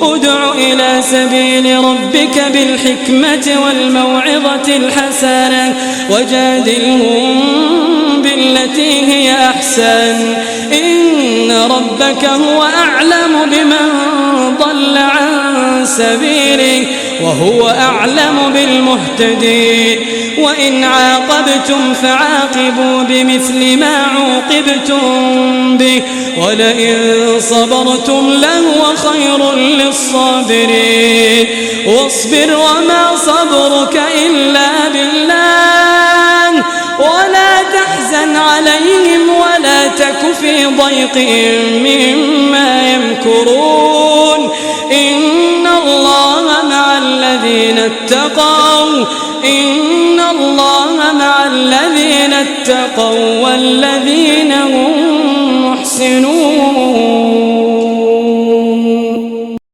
ادع إلى سبيل ربك بالحكمة والموعظة الحسنة وجادلهم بالتي هي أحسن إن ربك هو أعلم بمن ضل عن سبيله وهو أعلم بالمهتدين وإن عاقبتم فعاقبوا بمثل ما عوقبتم به ولئن صبرتم لهو خير للصابرين واصبر وما صبرك إلا بالله ولا تحزن عليهم ولا تك في ضيق مما يمكرون إن الله مع الذين اتقوا والذين هم محسنون.